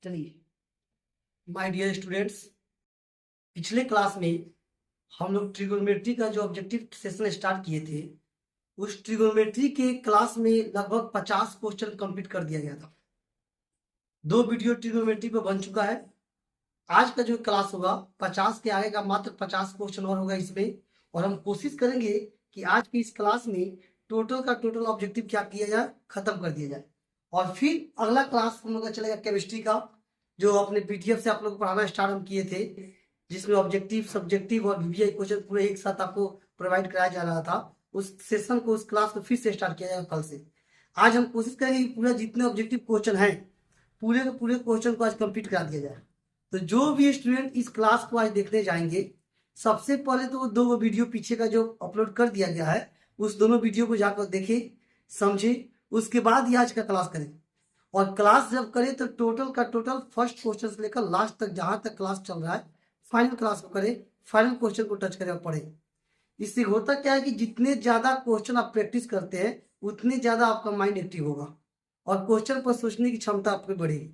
चलिए my dear students, पिछले class में हम लोग ट्रिगोनोमेट्री का जो ऑब्जेक्टिव सेशन स्टार्ट किए थे, उस ट्रिगोनोमेट्री के क्लास में लगभग 50 क्वेश्चन कंप्लीट कर दिया गया था। 2 वीडियो ट्रिगोनोमेट्री पे बन चुका है। आज का जो क्लास होगा 50 के आगे का मात्र 50 क्वेश्चन और होगा इसमें, और हम कोशिश करेंगे कि आज की इस क्लास में टोटल का टोटल ऑब्जेक्टिव क्या किया जाए, खत्म कर दिया जाए। और फिर अगला क्लास हम लोग का चलेगा केमिस्ट्री का, जो अपने पीडीएफ से आप लोग पढ़ाना स्टार्ट हम किए थे, जिसमें ऑब्जेक्टिव, सब्जेक्टिव और वीवीआई क्वेश्चन पूरे एक साथ आपको प्रोवाइड कराया जा रहा था। उस सेशन को, उस क्लास को फिर से स्टार्ट किया जाएगा कल से। आज हम कोशिश करेंगे कि पूरा जितने ऑब्जेक्टिव क्वेश्चन हैं, पूरे के पूरे क्वेश्चन को आज कंप्लीट करा दिया जाए। तो जो भी स्टूडेंट इस क्लास को आज देखने जाएंगे, सबसे पहले तो वो 2 वीडियो पीछे का जो अपलोड कर दिया गया है, उस दोनों वीडियो को जाकर देखें, समझे, उसके बाद ही आज का क्लास करें। और क्लास जब करें तो टोटल का टोटल फर्स्ट क्वेश्चन से लेकर लास्ट तक, जहां तक क्लास चल रहा है, फाइनल क्लास को करें, फाइनल क्वेश्चन को टच करें और पढ़ें। इससे होता क्या है कि जितने ज्यादा क्वेश्चन आप प्रैक्टिस करते हैं, उतने ज्यादा आपका माइंड एक्टिव होगा और क्वेश्चन पर सोचने की क्षमता आपकी बढ़ेगी।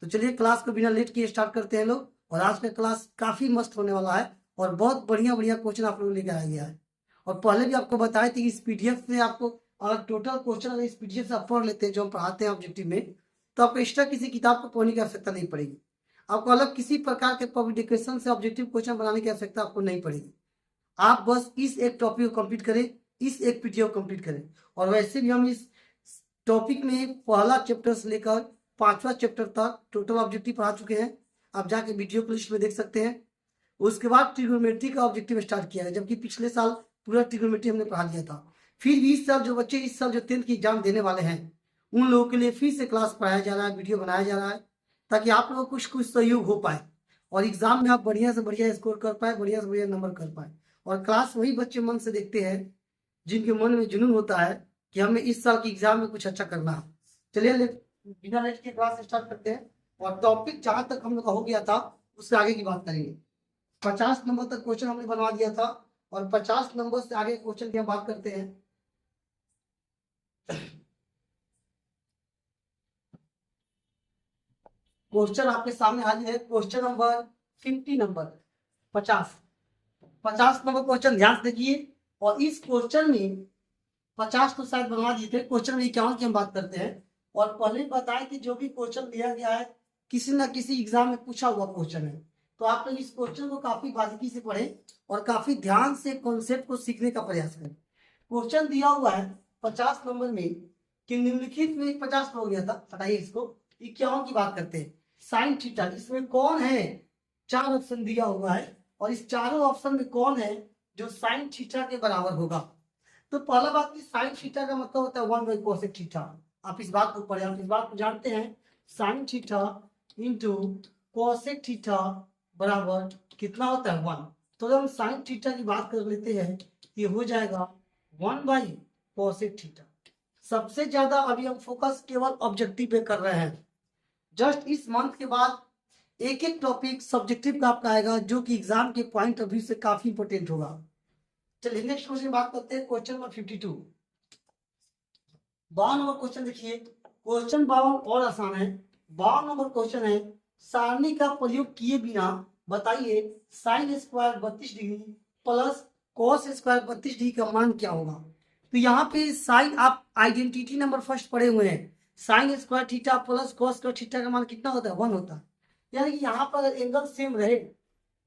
तो चलिए क्लास को बिना लेट किए स्टार्ट करते हैं लोग। और आज का क्लास काफी मस्त होने वाला है और बहुत बढ़िया बढ़िया क्वेश्चन आप लोग लेकर आ गया है। और पहले भी आपको बताए थे कि इस पीडीएफ से आपको अगर टोटल क्वेश्चन अगर इस पीडीएफ से आप पढ़ लेते हैं जो हम पढ़ाते हैं ऑब्जेक्टिव में, तो आपको एक्स्ट्रा किसी किताब को पढ़ने की आवश्यकता नहीं पड़ेगी। आपको अलग किसी प्रकार के पब्लिकेशन से ऑब्जेक्टिव क्वेश्चन बनाने की आवश्यकता आपको नहीं पड़ेगी। आप बस इस एक टॉपिक को कंप्लीट करें, इस एक पीडीएफ को कंप्लीट करें। और वैसे भी हम इस टॉपिक में पहला चैप्टर से लेकर 5वां चैप्टर तक टोटल ऑब्जेक्टिव पढ़ा चुके हैं। आप जाके वीडियो प्लेलिस्ट में देख सकते हैं। उसके बाद ट्रिगोनोमेट्री का ऑब्जेक्टिव स्टार्ट किया है, जबकि पिछले साल पूरा ट्रिगोनोमेट्री हमने पढ़ा दिया था। फिर भी इस साल जो बच्चे इस साल जो 10th की एग्जाम देने वाले हैं, उन लोगों के लिए फिर से क्लास पढ़ाया जा रहा है, वीडियो बनाया जा रहा है, ताकि आप लोगों को कुछ सहयोग हो पाए और एग्जाम में आप बढ़िया से बढ़िया स्कोर कर पाए, बढ़िया से बढ़िया नंबर कर पाए। और क्लास वही बच्चे मन से देखते हैं जिनके मन में जुनून होता है कि हमें इस साल की एग्जाम में कुछ अच्छा करना है। चलिए बिना लेट के क्लास स्टार्ट करते हैं और टॉपिक जहां तक हम लोग का हो गया था उससे आगे की बात करेंगे। 50 नंबर तक क्वेश्चन हमने बनवा दिया था और 50 नंबर से आगे क्वेश्चन की हम बात करते हैं। क्वेश्चन आपके सामने हाजिर है, question number 50 number 50 number question ध्यान से देखिए। और इस क्वेश्चन में 50 तो शायद बनवा दिए थे, क्वेश्चन में 51 की हम बात करते हैं। और पहले बताएं कि जो भी क्वेश्चन दिया गया है किसी ना किसी एग्जाम में पूछा हुआ क्वेश्चन है, तो आप लोग इस क्वेश्चन को काफी बारीकी से पढ़ें और काफी ध्यान से कॉन्सेप्ट को सीखने का प्रयास करें। क्वेश्चन दिया हुआ है 50 नंबर में कि निम्नलिखित में 50 हो गया था, हटाइए इसको, 51 की बात करते हैं। साइन थीटा, इसमें कौन है, 4 ऑप्शन दिया हुआ है और इस चारों ऑप्शन में कौन है जो साइन थीटा के बराबर होगा। तो पहला बात की साइन थीटा का मतलब होता है 1/cosec थीटा। आप इस बात को पढ़े, आप इस बात को जानते हैं, sine theta into cosec theta बराबर कितना होता है 1। तो जब हम साइन थीटा की बात कर लेते हैं, ये हो जाएगा 1/cosec थीटा। सबसे ज्यादा अभी हम फोकस केवल ऑब्जेक्टिव पे कर रहे हैं। जस्ट इस मंथ के बाद एक एक टॉपिक सब्जेक्टिव का आपका आएगा, जो कि एग्जाम के पॉइंट ऑफ व्यू से काफी इंपोर्टेंट होगा। चलिए नेक्स्ट क्वेश्चन बात करते हैं, क्वेश्चन नंबर 52। 52 नंबर क्वेश्चन देखिए, क्वेश्चन 52 और आसान है। 52 नंबर क्वेश्चन है, सारणी का प्रयोग किए बिना बताइए sine square 32 degree plus cos square 32 degree का मान क्या होगा। तो यहाँ पे साइन, आप आइडेंटिटी नंबर फर्स्ट पढ़े हुए हैं, sign square theta plus cos square theta का मान कितना होता है, 1 होता है। यानी कि यहाँ पर एंगल सेम रहे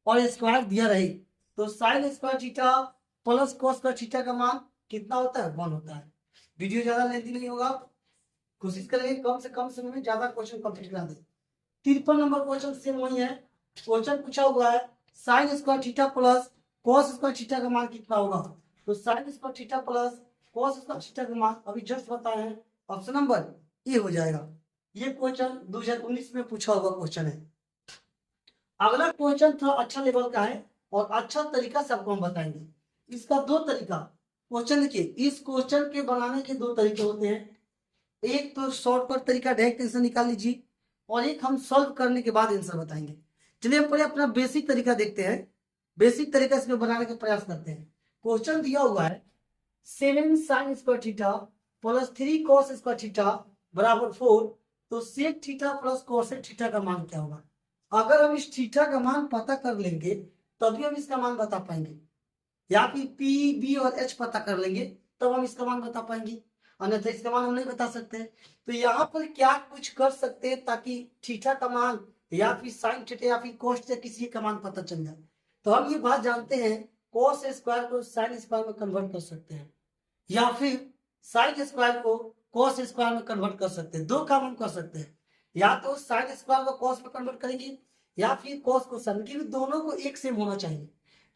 और स्क्वायर दिया रहे, तो sign square theta plus cos square theta का मान कितना होता है, 1 होता है। वीडियो ज्यादा लेंथी नहीं होगा, कोशिश करेंगे कम से कम समय में ज्यादा क्वेश्चन कंप्लीट करा दे। 53 नंबर क्वेश्चन सेम वही है। क्वेश्चन पूछा हुआ है sign square theta plus cos square theta का मान कितना होगा। तो sign square theta plus cos square theta का मान अभी जस्ट बताए हैं, ऑप्शन नंबर ए हो जाएगा। ये क्वेश्चन 2019 में पूछा हुआ क्वेश्चन है। अगला क्वेश्चन थोड़ा अच्छा लेवल का है और अच्छा तरीका से आपको हम बताएंगे। इसका 2 तरीका क्वेश्चन देखिए, इस क्वेश्चन के बनाने के 2 तरीके होते हैं। एक तो शॉर्टकट तरीका, डायरेक्ट आंसर निकाल लीजिए, और एक हम सॉल्व करने के बाद आंसर बताएंगे। चलिए हम पहले अपना बेसिक तरीका देखते हैं, बेसिक तरीका से बनाने का प्रयास करते हैं। क्वेश्चन दिया हुआ है 7 sine square theta plus 3 cos square theta बराबर 4, तो sec theta plus cosec theta का मान क्या होगा। अगर हम इस थीटा का मान पता कर लेंगे तभी हम इसका मान बता पाएंगे, या फिर पी बी और एच पता कर लेंगे तब हम इसका मान बता पाएंगे, अन्यथा इसका मान हम नहीं बता सकते। तो यहाँ पर क्या कुछ कर सकते हैं ताकि थीटा का मान या फिर साइन थीटा या फिर कोस थीटा किसी का मान पता चल जाए। तो हम ये बात जानते हैं कोस स्क्वायर को साइन स्क्वायर में कन्वर्ट कर सकते हैं, या फिर साइन स्क्वायर को कॉस स्क्वायर में कन्वर्ट कर सकते हैं। दो काम हम कर सकते हैं, या तो साइन स्क्वायर को कॉस में कन्वर्ट करेंगे या फिर कॉस को साइन, क्योंकि दोनों को एक सेम होना चाहिए,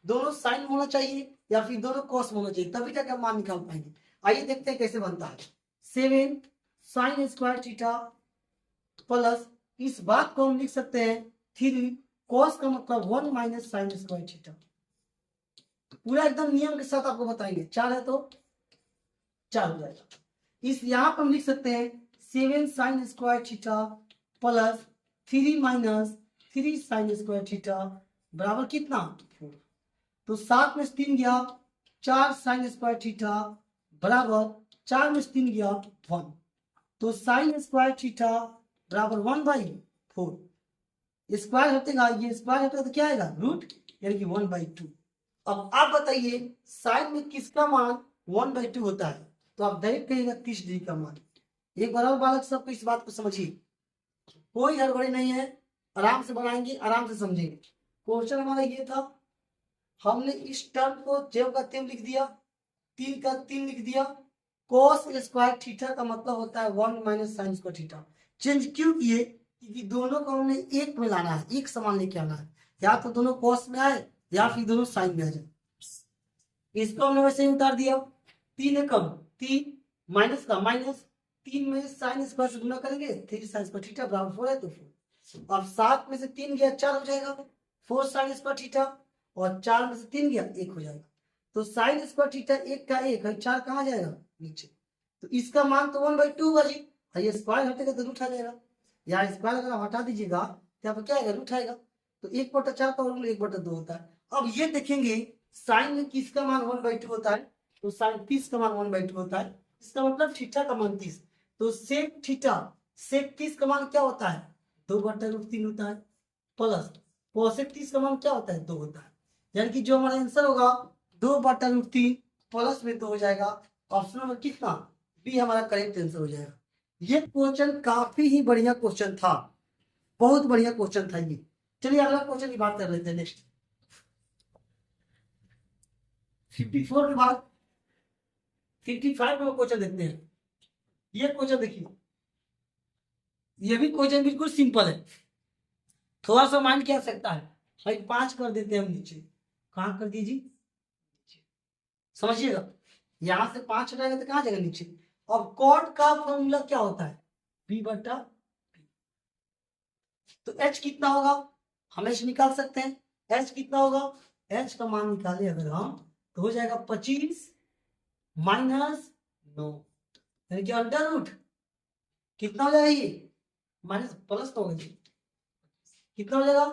दोनों साइन होना चाहिए या फिर दोनों कॉस होना चाहिए, तभी तक हम मान निकाल पाएंगे। आइए देखते हैं कैसे बनता है। 7 साइन स्क्वायर थीटा प्लस इस बात को हम लिख सकते हैं 3 कॉस का मतलब 1 माइनस साइन स्क्वायर थीटा। पूरा एकदम नियम के साथ आपको बताएंगे। 4 है तो 4 हो जाएगा। इस यहाँ पर हम लिख सकते हैं 7 sine square theta plus 3 minus 3 sign square theta बराबर कितना 4। तो 7 में से 3 गया 4 साइन स्क्वायर थीटा बराबर 4 में से 3 गया 1। तो साइन स्क्वायर थीटा बराबर 1/4। स्क्वायर हटेगा, ये स्क्वायर हटेगा तो क्या आएगा रूट, यानी कि 1/2। अब आप बताइए साइन में किसका मान 1/2 होता है, तो आप डायरेक्ट कहिएगा 30 डिग्री का मान। एक बार और बालक सबको इस बात को समझिए, कोई हड़बड़ी नहीं है, आराम से बनाएंगे, आराम से समझेंगे। क्वेश्चन हमारा ये था, हमने इस टर्म को जेब का तेव लिख दिया, 3 का 3 लिख दिया। कोस स्क्वायर थीटा का मतलब होता है 1 minus sign square theta. Change क्यों किए, क्योंकि दोनों को हमने एक में लाना है, एक समान लेके आना है, या तो दोनों कोस में आए या फिर दोनों साइन में आ जाए। इसको हमने वैसे ही उतार दिया, 3 है कम 3 माइनस का माइनस 3 में साइन स्क्वायर से गुना करेंगे 3 साइन स्क्वायर थीटा बराबर 4 है तो 4। अब 7 में से 3 गया 4 हो जाएगा 4 साइन स्क्वायर थीटा, और 4 में से 3 गया 1 हो जाएगा। तो साइन स्क्वायर थीटा 1 का 1 है, 4 कहाँ जाएगा नीचे, तो इसका मान तो 1/2 होगा जी। ये स्क्वायर हटेगा तो रूट आ जाएगा, या स्क्वायर अगर आप हटा दीजिएगा तो यहाँ पर क्या आएगा रूट आएगा। तो 1/4 का वर्गमूल 1/2 होता है। अब ये देखेंगे साइन में किसका मान 1/2 होता है, तो साइन 30 का मान 1/2 होता है, इसका मतलब थीटा का मान 30। तो सेक थीटा सेक 30 का मान क्या होता है 2/√3 होता है, प्लस कोसेक 30 का मान क्या होता है 2 होता है, यानी कि जो हमारा आंसर होगा 2/√3 प्लस में 2 हो जाएगा। ऑप्शन नंबर कितना बी हमारा करेक्ट आंसर हो जाएगा। ये क्वेश्चन काफी ही बढ़िया क्वेश्चन था, बहुत बढ़िया क्वेश्चन था ये। चलिए अगला क्वेश्चन की बात कर लेते हैं। नेक्स्ट 54 के बाद 55 में क्वेश्चन देखते हैं। ये क्वेश्चन देखिए, ये भी क्वेश्चन बिल्कुल सिंपल है, थोड़ा सा माइंड की आवश्यकता है। भाई 5 कर देते हैं हम नीचे, कहाँ कर दीजिए समझिएगा, यहां से 5 हटाएगा तो कहाँ जाएगा नीचे। अब कॉट का फॉर्मूला क्या होता है b/p। तो h कितना होगा हम h निकाल सकते हैं, h कितना होगा, h का मान निकाले अगर हम तो हो जाएगा 25 माइनस 9, यानी कि अंडर रूट कितना हो जाएगा ये माइनस प्लस तो होगा कितना हो जाएगा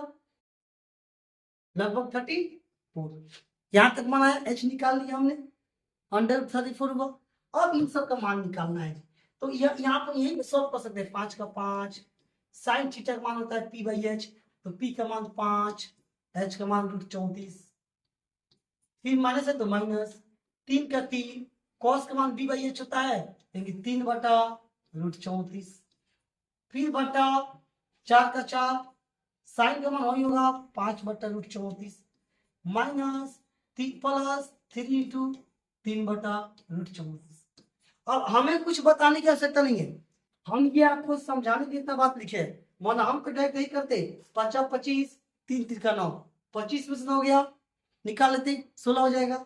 लगभग 34। यहां तक माना है, h निकाल लिया हमने, अंडर 34 हुआ। अब इन सब का मान निकालना है, तो यहाँ पर यही सॉल्व कर सकते हैं। 5 का 5 साइन थीटा का मान होता है p/h, तो p का मान 5, h का मान √34, फिर माइनस है तो माइनस 3 का 3 कॉस का मान b/h होता है, यानी 3/√34, फिर बटा 4 का 4 साइन का मान वही होगा 5/√34 माइनस 3 प्लस 3 इंटू 3/√34। अब हमें कुछ बताने की आवश्यकता नहीं है, हम ये आपको समझाने की इतना बात लिखे है। माना हम डायरेक्ट नहीं करते, 5×25 3 3 का 9, 25 में से 9 गया निकाल लेते 16 हो जाएगा,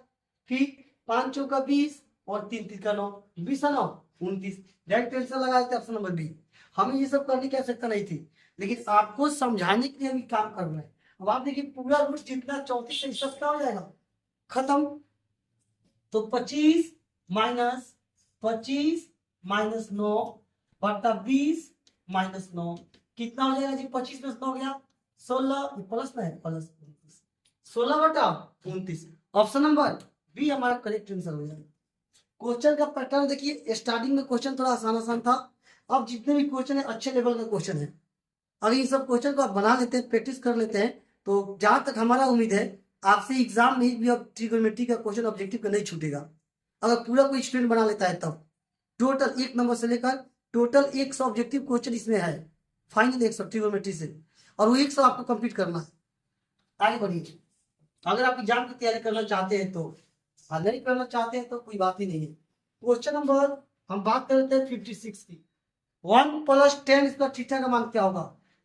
फिर 5 चौका 20 और 3 3 का 9 20 9 29, डायरेक्ट आंसर लगा देते ऑप्शन नंबर बी। हमें ये सब करने की आवश्यकता नहीं थी, लेकिन आपको समझाने के लिए हम काम कर रहे हैं। अब आप देखिए पूरा रूट जितना 34 से सब क्या हो जाएगा खत्म, तो 25 माइनस 9 बटा 20 माइनस 9 कितना हो जाएगा जी, 25 में 9 गया 16, प्लस में प्लस 16/29। ऑप्शन नंबर बी हमारा करेक्ट आंसर हो जाएगा। क्वेश्चन का पैटर्न देखिए, स्टार्टिंग में क्वेश्चन थोड़ा आसान था, अब जितने भी क्वेश्चन है अच्छे लेवल का क्वेश्चन है, अगर ये सब क्वेश्चन को आप बना लेते हैं, प्रैक्टिस कर लेते हैं, तो जहां तक हमारा उम्मीद है आपसे एग्जाम में भी अब ट्रिगोनोमेट्री का क्वेश्चन ऑब्जेक्टिव का नहीं छूटेगा। अगर पूरा कोई स्टूडेंट बना लेता है तब टोटल 1 नंबर से लेकर टोटल 100 ऑब्जेक्टिव क्वेश्चन इसमें है, फाइनल 100 ट्रिगोनोमेट्री से, और वो 100 आपको कंप्लीट करना है। आगे बढ़िए, अगर आप एग्जाम की तैयारी करना चाहते हैं तो, नहीं करना चाहते हैं तो कोई बात ही नहीं है। क्वेश्चन नंबर हम बात करते हैं 56 की। 1 + 10 स्क्वायर थीटा का मान क्या होगा?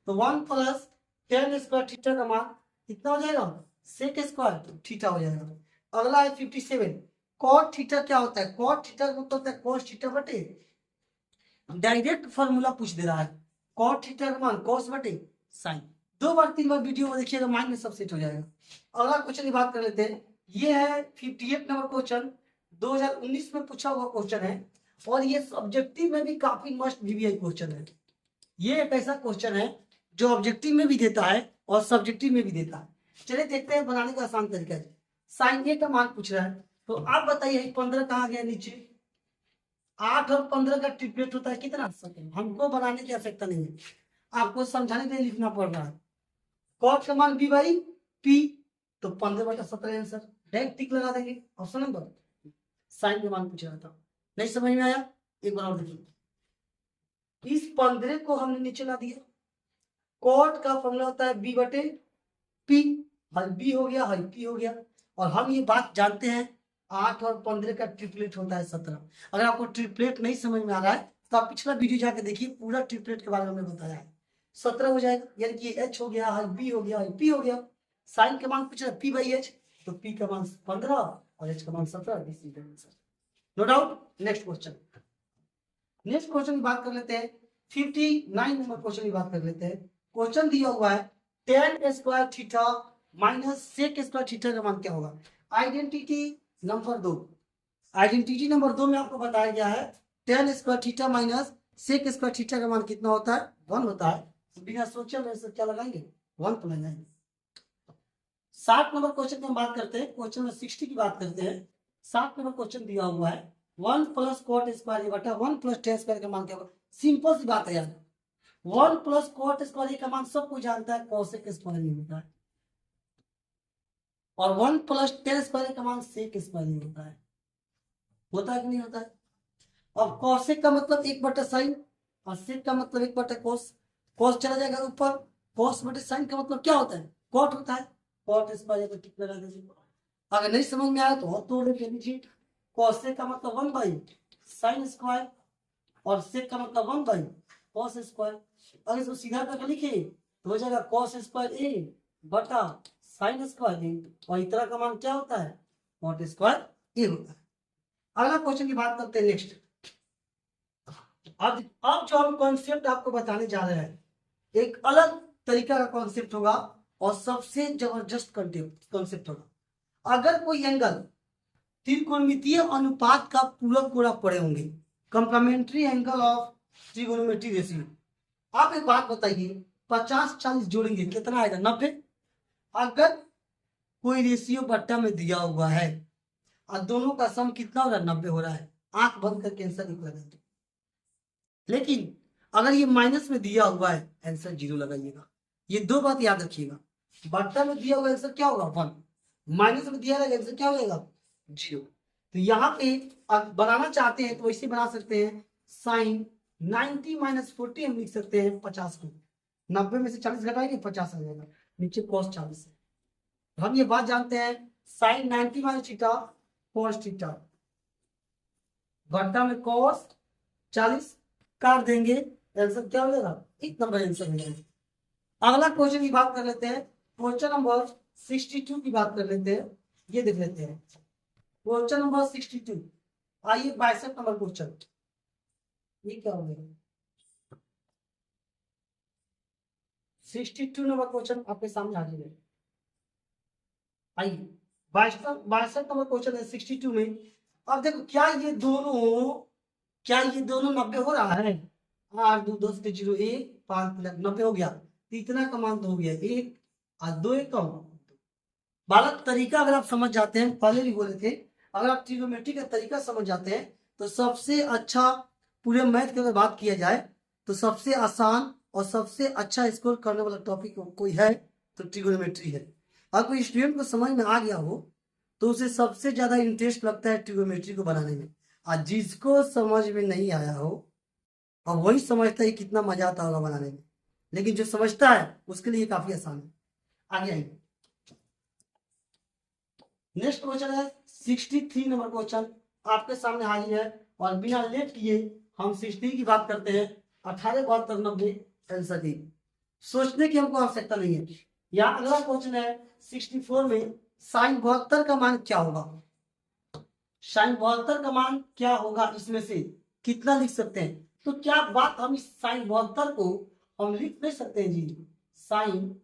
तो 1 + 10 स्क्वायर थीटा का मान कितना हो जाएगा? सेक स्क्वायर थीटा हो जाएगा। अगला है 57, कॉट थीटा क्या होता है? कॉट थीटा का मतलब होता है कॉस थीटा बटे, डायरेक्ट फॉर्मूला पूछ दे रहा है, कॉट थीटा का मान कॉस बटे साइन। 2 बार 3 बार वीडियो में देखिएगा, माइंड में सब सेट हो जाएगा। अगला क्वेश्चन की बात कर लेते हैं, ये है 58 नंबर क्वेश्चन, 2019 में पूछा हुआ क्वेश्चन है, और ये सब्जेक्टिव में भी काफी मस्त वीवीआई क्वेश्चन है। ये एक ऐसा क्वेश्चन है जो ऑब्जेक्टिव में भी देता है और सब्जेक्टिव में भी देता है। चलिए देखते हैं बनाने का आसान तरीका है। साइन ए का मान पूछ रहा है, तो आप बताइए 15 कहाँ गया नीचे, 8 और 15 का ट्रिपलेट होता है कितना? हमको बनाने की आवश्यकता नहीं है, आपको समझाने के लिए लिखना पड़ रहा है। कॉट का मान बी बाई पी, तो 15/17 आंसर, डायरेक्ट टिक लगा देंगे ऑप्शन नंबर। साइन का मान पूछ रहा था, नहीं समझ में आया? एक बार और देखिए, इस 15 को हमने नीचे ला दिया, कॉट का फॉर्मूला होता है बी बटे पी, हल बी हो गया, हल पी हो गया, और हम ये बात जानते हैं 8 और 15 का ट्रिपलेट होता है 17। अगर आपको ट्रिपलेट नहीं समझ में आ रहा है तो आप पिछला वीडियो जाके देखिए, पूरा ट्रिपलेट के बारे में हमने बताया है। 17 हो जाएगा, यानी कि एच हो गया, हल बी हो गया, हल पी हो गया। साइन का मान पूछ रहा है पी बाई एच, तो पी का मान 15 और एच का मान 17। No doubt. नेक्स्ट क्वेश्चन की बात कर लेते हैं, 59 नंबर क्वेश्चन की बात कर लेते हैं। क्वेश्चन दिया हुआ है tan square theta minus sec square theta का मान क्या होगा? आइडेंटिटी नंबर 2, आइडेंटिटी नंबर 2 में आपको बताया गया है tan square theta minus sec square theta का मान कितना होता है? 1 होता है। बिना सोचे में से क्या लगाएंगे? 1 को लगाएंगे। 60 नंबर क्वेश्चन की हम बात करते हैं, क्वेश्चन नंबर 60 की बात करते हैं। 60 नंबर क्वेश्चन दिया हुआ है 1 + cot स्क्वायर बटा 1 + tan स्क्वायर का मान क्या होगा? सिंपल सी बात है यार, 1 + cot स्क्वायर का मान सबको जानता है cosec स्क्वायर ही होता है, और 1 + tan स्क्वायर का मान sec स्क्वायर ही होता है। होता है कि नहीं होता है? अब cosec का मतलब 1/sin और sec का मतलब 1/cos, cos चला जाएगा ऊपर, cos बटे sin का मतलब क्या होता है? cot होता है। cot स्क्वायर को टिक लगा दीजिए। अगर नहीं समझ में आया तो और तोड़ के लीजिए, cosec का मतलब 1/sin स्क्वायर और sec का मतलब 1/cos स्क्वायर। अगर इसको सीधा करके लिखे तो हो जाएगा cos स्क्वायर a बटा sin स्क्वायर a, और इतना का मान क्या होता है? cot स्क्वायर a होता है। अगला क्वेश्चन की बात करते हैं नेक्स्ट। अब जो हम कॉन्सेप्ट आपको बताने जा रहे हैं, एक अलग तरीका का कॉन्सेप्ट होगा और सबसे जबरदस्त कॉन्सेप्ट होगा। अगर कोई एंगल त्रिकोणमितीय अनुपात का पूरक गुणा पड़े होंगे, complementary angle of trigonometry ratio, आप एक बात बताइए, 50-40 जोड़ेंगे कितना आएगा? 90। अगर कोई रेशियो बट्टा में दिया हुआ है और दोनों का सम कितना हो रहा है? 90 हो रहा है, आंख बंद करके आंसर निकल जाएगा। लेकिन अगर ये माइनस में दिया हुआ है, आंसर 0 लगाइएगा। ये 2 बात याद रखिएगा, बट्टा में दिया हुआ आंसर क्या होगा? 1, माइनस में दिया रहेगा आंसर क्या हो जाएगा? 0। तो यहाँ पे आप बनाना चाहते हैं तो वैसे बना सकते हैं, साइन 90 - 40 हम लिख सकते हैं 50 को, 90 में से 40 घटाएंगे 50 आ जाएगा, नीचे cos 40 है। हम ये बात जानते हैं, साइन 90 - थीटा cos थीटा, घटा में cos 40 काट देंगे, आंसर क्या हो जाएगा? 1 नंबर आंसर हो जाएगा। अगला क्वेश्चन की बात कर लेते हैं, क्वेश्चन नंबर 62 की बात कर लेते हैं। ये देख लेते हैं क्वेश्चन नंबर 62। आइए 62 नंबर क्वेश्चन, ये क्या हो गया? 62 नंबर क्वेश्चन आपके सामने हाजिर है। आइए 62 नंबर क्वेश्चन है 62 में। अब देखो, क्या ये दोनों 90 हो रहा है? 8 2 10 के 0 1 5 90 हो गया, तो इतना का मान तो हो गया 1 और 2 1 कम। बालक तरीका अगर आप समझ जाते हैं, पहले भी बोले थे, अगर आप ट्रिग्नोमेट्री का तरीका समझ जाते हैं तो सबसे अच्छा पूरे मैथ की अगर बात किया जाए तो सबसे आसान और सबसे अच्छा स्कोर करने वाला टॉपिक कोई है तो ट्रिगोनोमेट्री है। अगर कोई स्टूडेंट को समझ में आ गया हो तो उसे सबसे ज्यादा इंटरेस्ट लगता है ट्रिगोनोमेट्री को बनाने में, और जिसको समझ में नहीं आया हो और वही समझता है कितना मजा आता होगा बनाने में, लेकिन जो समझता है उसके लिए काफी आसान है। आगे आइए, नेक्स्ट क्वेश्चन है 63 नंबर क्वेश्चन आपके सामने हाजिर है, और बिना लेट किए हम 60 की बात करते हैं। 18 72 90 आंसर की सोचने की हमको आवश्यकता नहीं है। यहाँ अगला क्वेश्चन है 64 में साइन 72 का मान क्या होगा। साइन 72 का मान क्या होगा, इसमें से कितना लिख सकते हैं। तो क्या बात हम इस साइन 72 को हम लिख नहीं सकते हैं जी। साइन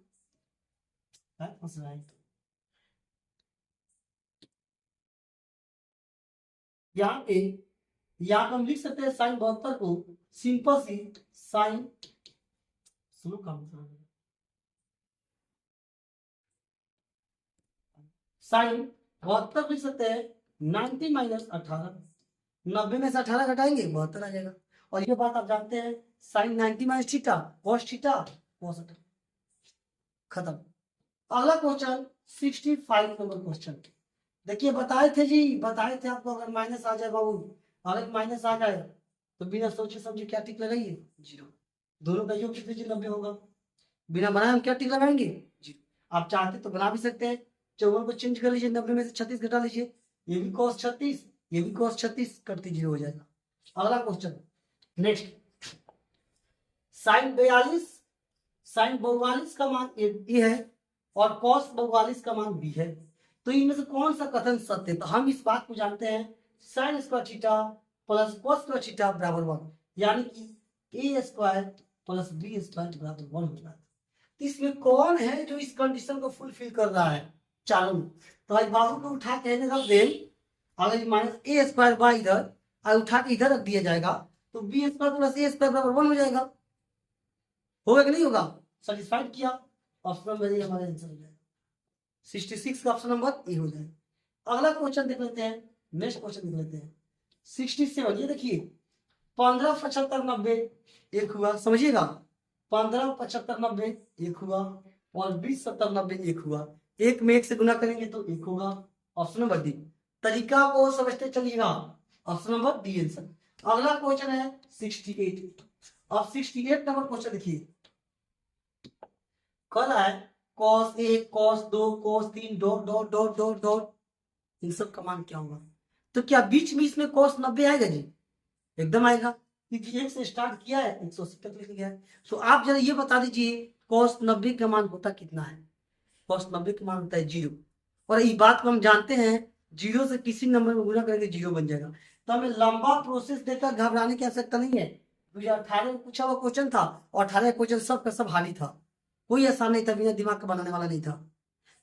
यहाँ पे हम लिख सकते हैं साइन 72 को सिंपल सी साइन, सुनो काम साइन 72 लिख सकते हैं 90 माइनस 18, 90 में से 18 घटाएंगे 72 आ जाएगा। और ये बात आप जानते हैं sine 90 minus theta cos theta cos theta, खत्म। अगला क्वेश्चन 65 नंबर क्वेश्चन, देखिए बताए थे जी, बताए थे आपको अगर माइनस आ जाए बाबू, अगर माइनस आ जाए तो बिना सोचे समझे क्या टिक लगाइए, जीरो। दोनों का योग कितने 90 होगा, बिना बनाए हम क्या टिक लगाएंगे, जीरो। आप चाहते तो बना भी सकते हैं, 54 को चेंज कर लीजिए, 90 में से 36 घटा लीजिए, ये भी cos 36 ये भी cos 36 करते जीरो हो जाएगा। अगला क्वेश्चन नेक्स्ट, साइन 42 साइन 42 का मान ए है और cos 42 का मान बी है, तो इनमें से कौन सा कथन सत्य है। तो हम इस बात को जानते हैं sign square theta plus cos square theta बराबर 1, यानी कि ए स्क्वायर प्लस बी स्क्वायर बराबर 1 होगा। तो इसमें कौन है जो इस कंडीशन को फुलफिल कर रहा है, चालू। तो आज बाबू को उठा के रख दे, अगर माइनस ए स्क्वायर बाय इधर और उठा के इधर रख दिया जाएगा तो बी स्क्वायर प्लस ए स्क्वायर बराबर 1 हो जाएगा। होगा कि नहीं होगा, सेटिस्फाइड किया, ऑप्शन नंबर ए हमारा आंसर हो जाएगा। 66 का ऑप्शन नंबर ए हो जाएगा। अगला क्वेश्चन देख लेते हैं, नेक्स्ट क्वेश्चन देख लेते हैं 67। ये देखिए 15 75 90 एक हुआ, समझिएगा 15 75 90 एक हुआ और 20 70 90 एक हुआ, एक में एक से गुना करेंगे तो एक होगा, ऑप्शन नंबर डी। तरीका को समझते चलिएगा, ऑप्शन नंबर डी आंसर। अगला क्वेश्चन है 68। अब 68 नंबर क्वेश्चन देखिए, कल है cos 1 cos 2 cos 3 dot dot dot dot dot, इन सब का मान क्या होगा। तो क्या बीच में इसमें cos 90 आएगा जी, एकदम आएगा, क्योंकि एक से स्टार्ट किया है 180 तक लेके गया है। तो आप जरा ये बता दीजिए cos 90 का मान होता कितना है। cos 90 का मान होता है 0, और इस बात को हम जानते हैं 0 से किसी नंबर में गुना करेंगे 0 बन जाएगा। तो हमें लंबा प्रोसेस देकर घबराने की आवश्यकता नहीं है। 2018 में पूछा हुआ क्वेश्चन था और 18 क्वेश्चन सब का सब हाली था, कोई आसान नहीं था, बिना दिमाग का बनाने वाला नहीं था।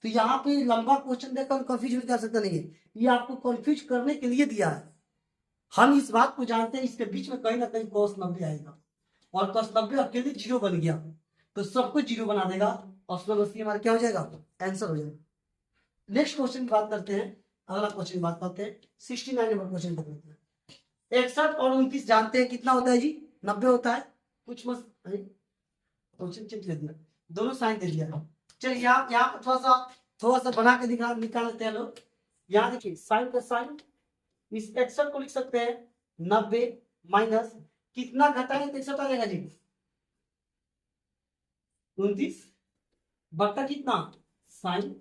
तो यहाँ पे लंबा क्वेश्चन देकर कंफ्यूज होने की आवश्यकता नहीं है, ये आपको कंफ्यूज करने के लिए दिया है। हम इस बात को जानते हैं इसके बीच में कहीं ना कहीं cos 90 आएगा, और cos 90 अकेले 0 बन गया तो सबको 0 बना देगा, ऑप्शन नंबर सी हमारा क्या हो जाएगा, आंसर हो जाएगा। नेक्स्ट क्वेश्चन की बात करते हैं, अगला क्वेश्चन की बात करते हैं 69 नंबर क्वेश्चन कर लेते हैं। 61 और 29 जानते हैं कितना होता है जी, 90 होता है। कुछ मत क्वेश्चन चेंज कर दिया, दोनों साइन दे दिया। चलिए यहाँ पर थोड़ा सा बना के निकाल लेते हैं लोग। यहाँ देखिए साइन का साइन, इस 61 को लिख सकते हैं 90 माइनस कितना घटाएंगे तो 61 आ जाएगा जी 29 बटा कितना साइन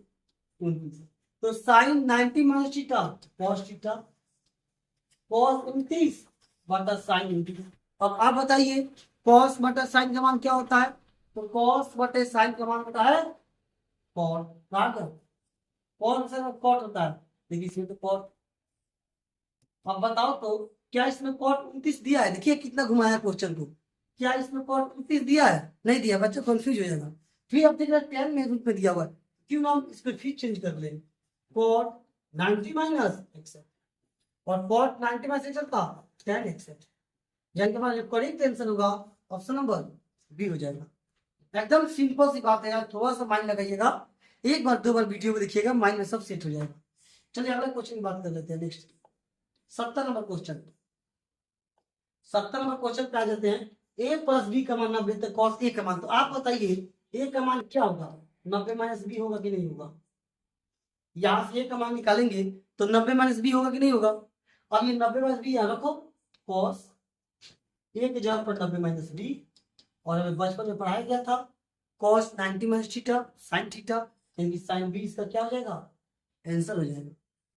29, तो sine 90 minus theta cos theta cos 29 बटा साइन 29। अब आप बताइए cos बटा साइन का मान क्या होता है, तो cos बटे साइन का मान होता है cot, कौन सा cot होता है, देखिए इसमें तो cot। अब बताओ तो क्या इसमें cot 29 दिया है, देखिए कितना घुमाया क्वेश्चन को, क्या इसमें cot 29 दिया है, नहीं दिया, बच्चा कंफ्यूज हो जाएगा। फिर अब देख रहे हैं tan में रूप में दिया हुआ है, क्यों ना हम इसको फिर चेंज कर ले, cot 90 माइनस x और cot 90 माइनस x का tan x, यानी कि हमारा करेक्ट आंसर होगा ऑप्शन नंबर बी हो जाएगा। एकदम सिंपल सी बात है यार, थोड़ा सा माइंड लगाइएगा, एक बार दो बार वीडियो में देखिएगा, माइंड में सब सेट हो जाएगा। चलिए अगला क्वेश्चन की बात कर लेते हैं। Next 70 number question, 70 number question पे आ जाते हैं। ए प्लस बी का मान 90 तो कॉस ए का मान, तो आप बताइए ए का मान क्या होगा, 90 माइनस बी होगा कि नहीं होगा। यहाँ से ए का मान निकालेंगे तो 90 माइनस बी होगा कि नहीं होगा। अब ये 90 माइनस बी यहाँ रखो, कॉस ए के जगह पर 90 माइनस बी, और हमें बचपन में पढ़ाया गया था cos 90 minus theta sine theta, यानी साइन बी इसका क्या हो जाएगा, आंसर हो जाएगा।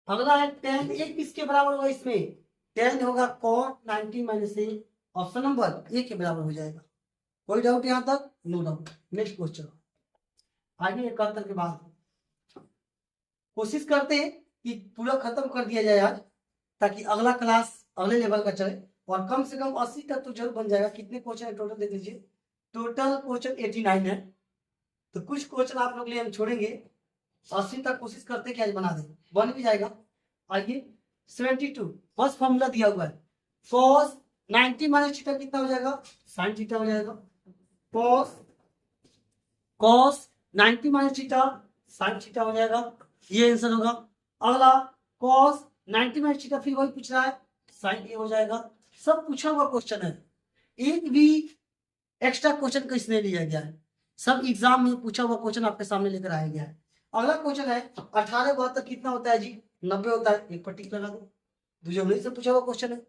अगला है tan ए किसके बराबर होगा, इसमें tan होगा cot 90 minus A, option number A के बराबर हो जाएगा। कोई डाउट यहाँ तक, नो डाउट। नेक्स्ट क्वेश्चन आगे 71 के बाद कोशिश करते हैं कि पूरा खत्म कर दिया जाए आज, ताकि अगला क्लास अगले लेवल का चले, और कम से कम 80 तक तो जरूर बन जाएगा। कितने क्वेश्चन है टोटल देख लीजिए, टोटल क्वेश्चन 89 है, तो कुछ क्वेश्चन आप लोग लिए हम छोड़ेंगे, 80 तक कोशिश करते कि आज बना दें, बन भी जाएगा। आइए 72 बस फॉर्मूला दिया हुआ है, cos 90 माइनस थीटा कितना हो जाएगा, sin थीटा हो जाएगा। cos 90 minus theta sin theta हो जाएगा, ये आंसर होगा। अगला cos 90 माइनस थीटा, फिर वही पूछ रहा है, sin a हो जाएगा। सब पूछा हुआ क्वेश्चन है, एक भी एक्स्ट्रा क्वेश्चन का इसने लिया गया है, सब एग्जाम में पूछा हुआ क्वेश्चन आपके सामने लेकर आया गया है। अगला क्वेश्चन है 18 72 कितना होता है जी, 90 होता है, एक पर टिक लगा दो, दूसरे उन्हीं से पूछा हुआ क्वेश्चन है।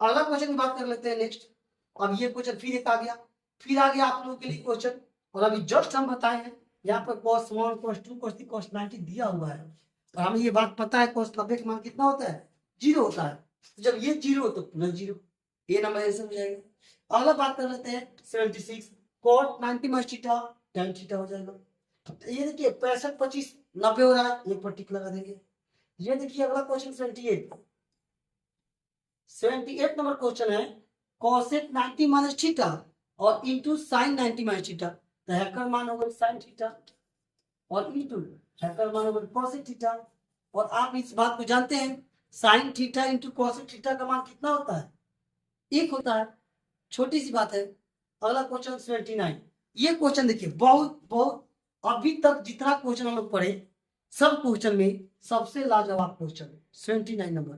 अगला क्वेश्चन की बात कर लेते हैं नेक्स्ट। अब ये क्वेश्चन फिर एक आ गया, फिर आ गया आप लोगों के लिए क्वेश्चन, और अभी जस्ट हम बताए हैं यहाँ पर cos 1 cos 2 cos 3 cos 90 दिया हुआ है, और हमें ये बात पता है cos 90 का मान कितना होता है, 0 होता है। तो जब ये 0 हो तो पूरा 0, ये नंबर आंसर हो जाएगा। अगला बात कर लेते हैं 76 cot 90 minus theta tan theta हो जाएगा। ये देखिए 65 25 90 हो रहा है, एक पर टिक लगा देंगे। ये देखिए अगला क्वेश्चन 78 नंबर क्वेश्चन है, cosec 90 माइनस थीटा और इंटू साइन 90 माइनस थीटा, तो हैकर मान होगा साइन थीटा और इंटू हैकर मान होगा cosec थीटा। और आप इस बात को जानते हैं sine theta into cosec theta का मान कितना होता है, एक होता है, छोटी सी बात है। अगला क्वेश्चन 79, ये क्वेश्चन देखिए बहुत बहुत अभी तक जितना क्वेश्चन हम लोग पढ़े सब क्वेश्चन में सबसे लाजवाब क्वेश्चन 79 नंबर।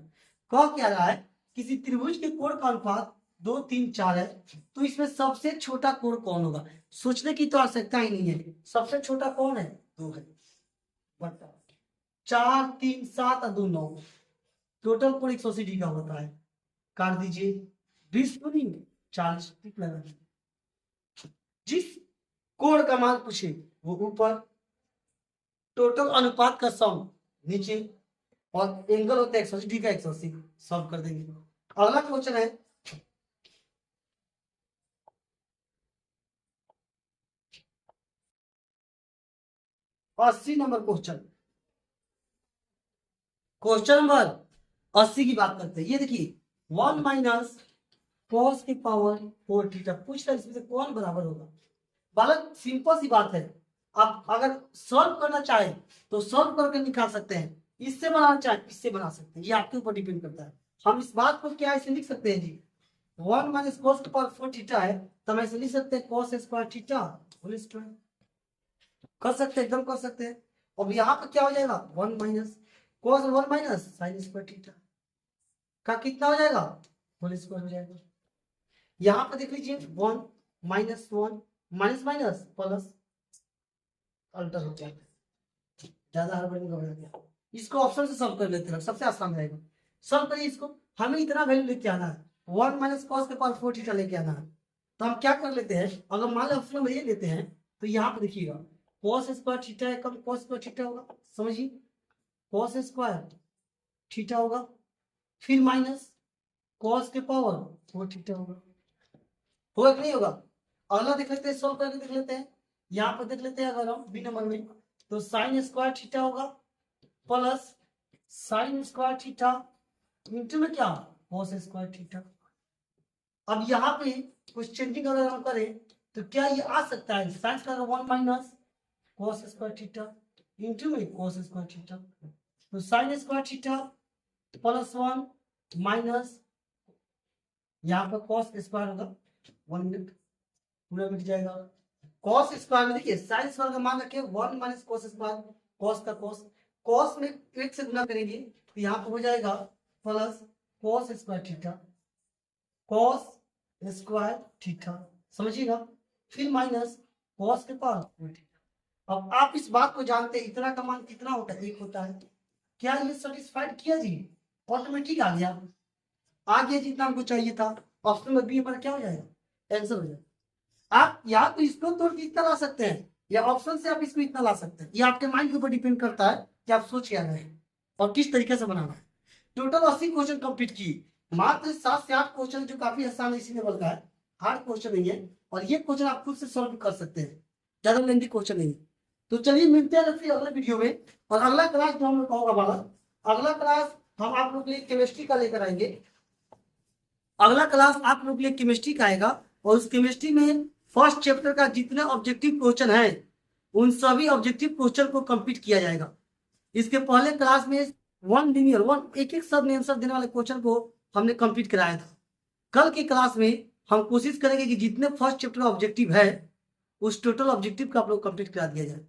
कह क्या रहा है, किसी त्रिभुज के कोण का अनुपात 2 3 4 है, तो इसमें सबसे छोटा कोण कौन होगा। सोचने की तो आवश्यकता ही नहीं है, सबसे छोटा कौन है, 2 है, बटा 4 3 7 और 2 9, टोटल कोण 180 डिग्री का होता है। काट दीजिए 20 दूनी 40 टिक लगा दीजिए। जिस कोण का मान पूछे वो ऊपर, टोटल अनुपात का सम नीचे, और एंगल होता है 180 डिग्री का 180, सॉल्व कर देंगे। अगला क्वेश्चन है 80 नंबर क्वेश्चन, क्वेश्चन नंबर 80 की बात करते हैं। ये देखिए 1 माइनस cos की पावर 4 थीटा पूछ रहा है, इसमें से कौन बराबर होगा। बालक सिंपल सी बात है, आप अगर सॉल्व करना चाहे तो सॉल्व करके निकाल सकते हैं, इससे बनाना चाहे इससे बना सकते हैं, ये आपके ऊपर डिपेंड करता है। हम इस बात को क्या ऐसे लिख सकते हैं जी, 1 माइनस cos की पावर 4 थीटा है, तो हम ऐसे लिख सकते हैं cos square theta whole square, कर सकते हैं, एकदम कर सकते हैं। अब यहाँ पर क्या हो जाएगा 1 minus cos 1 minus sign square theta का कितना हो जाएगा, होल स्क्वायर हो जाएगा। यहाँ पर देख लीजिए 1 minus 1 minus minus plus alter हो जाएगा, ज्यादा हड़बड़ी में हो गया। इसको ऑप्शन से सॉल्व कर लेते हैं, सबसे आसान रहेगा। सॉल्व करिए इसको, हमें इतना वैल्यू लेके आना है, 1 माइनस cos के पावर 4 थीटा लेके आना है। तो हम क्या कर लेते हैं, अगर मान लो ऑप्शन में ये लेते हैं, तो यहाँ पर देखिएगा cos स्क्वायर थीटा है कम cos स्क्वायर थीटा होगा, समझिए cos स्क्वायर थीटा होगा, फिर माइनस cos के पावर 4 थीटा होगा कि नहीं होगा। अगला देख लेते हैं, सॉल्व करके देख लेते हैं। यहाँ पर देख लेते हैं अगर हम बी नंबर में, तो साइन स्क्वायर थीटा होगा plus sign square theta into में क्या cos स्क्वायर थीटा। अब यहाँ पे कुछ चेंजिंग अगर हम करें तो क्या ये आ सकता है, sine square 1 minus cos square theta into में cos स्क्वायर थीटा, तो sign square theta plus 1 minus यहाँ पर cos स्क्वायर होगा 1 मिनट पूरा मिट जाएगा। cos स्क्वायर में देखिए साइन स्क्वायर का मान रखिए 1 माइनस cos स्क्वायर, cos का cos में 1 से गुना करेंगे तो यहाँ पर हो जाएगा plus cos square theta, cos square theta, समझिएगा। फिर माइनस cos के पावर थीटा। अब आप इस बात को जानते हैं इतना का मान कितना होता है, 1 होता है। क्या ये सेटिस्फाइड किया जी? ऑटोमेटिक आ गया जितना हमको चाहिए था। ऑप्शन में बी हमारा क्या हो जाएगा, आंसर हो जाएगा। आप या तो इसको तोड़ के इतना ला सकते हैं या ऑप्शन से आप इसको इतना ला सकते हैं। ये आपके माइंड के ऊपर डिपेंड करता है कि आप सोच क्या रहे हैं और किस तरीके से बनाना है। टोटल 80 क्वेश्चन कंप्लीट किए, मात्र 7 से 8 क्वेश्चन जो काफी आसान है, इसी लेवल का है, हार्ड क्वेश्चन नहीं है। और ये क्वेश्चन आप खुद से सॉल्व कर सकते हैं, ज्यादा लेंथी क्वेश्चन नहीं है। तो चलिए मिलते हैं फिर अगले वीडियो में। और अगला क्लास जो हम लोग कहूँगा वाला, अगला क्लास हम आप लोग के लिए केमिस्ट्री का लेकर आएंगे। अगला क्लास आप लोग के लिए केमिस्ट्री का आएगा और उस केमिस्ट्री में फर्स्ट चैप्टर का जितने ऑब्जेक्टिव क्वेश्चन है उन सभी ऑब्जेक्टिव क्वेश्चन को कंप्लीट किया जाएगा। इसके पहले क्लास में एक एक शब्द में आंसर देने वाले क्वेश्चन को हमने कंप्लीट कराया था। कल की क्लास में हम कोशिश करेंगे कि जितने फर्स्ट चैप्टर का ऑब्जेक्टिव है उस टोटल ऑब्जेक्टिव का आप लोग कंप्लीट करा दिया जाए।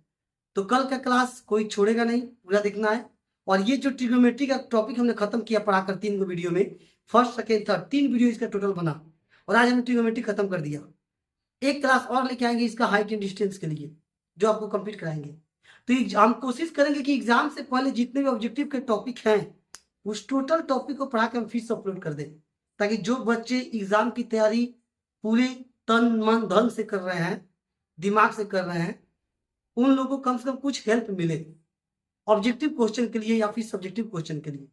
तो कल का क्लास कोई छोड़ेगा नहीं, पूरा देखना है। और ये जो ट्रिग्नोमेट्री का टॉपिक हमने खत्म किया पढ़ाकर 3 वीडियो में, फर्स्ट सेकेंड थर्ड 3 वीडियो इसका टोटल बना और आज हमने ट्रिग्नोमेट्री खत्म कर दिया। एक क्लास और लेके आएंगे इसका हाइट एंड डिस्टेंस के लिए, जो आपको कंप्लीट कराएंगे। तो हम कोशिश करेंगे कि एग्जाम से पहले जितने भी ऑब्जेक्टिव के टॉपिक हैं उस टोटल टॉपिक को पढ़ा के हम फिर से अपलोड कर दें, ताकि जो बच्चे एग्जाम की तैयारी पूरे तन मन धन से कर रहे हैं, दिमाग से कर रहे हैं, उन लोगों को कम से कम कुछ हेल्प मिले ऑब्जेक्टिव क्वेश्चन के लिए या फिर सब्जेक्टिव क्वेश्चन के लिए।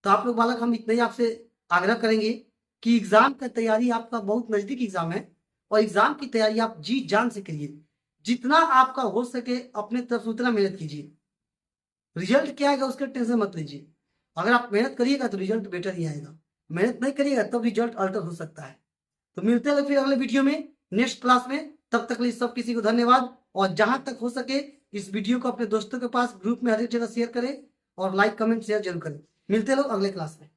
तो आप लोग बालक हम इतना ही आपसे आग्रह करेंगे कि एग्जाम का तैयारी आपका बहुत नजदीक एग्जाम है और एग्जाम की तैयारी आप जी जान से करिए, जितना आपका हो सके अपने तरफ से उतना मेहनत कीजिए। रिजल्ट क्या आएगा उसका टेंशन मत लीजिए, अगर आप मेहनत करिएगा तो रिजल्ट बेटर ही आएगा, मेहनत नहीं करिएगा तब रिजल्ट अल्टर हो सकता है। तो मिलते हैं फिर अगले वीडियो में नेक्स्ट क्लास में, तब तक लिए सब किसी को धन्यवाद। और जहां तक हो सके इस वीडियो को अपने दोस्तों के पास ग्रुप में हर एक जगह शेयर करें और लाइक कमेंट शेयर जरूर करें। मिलते हैं लोग अगले क्लास में।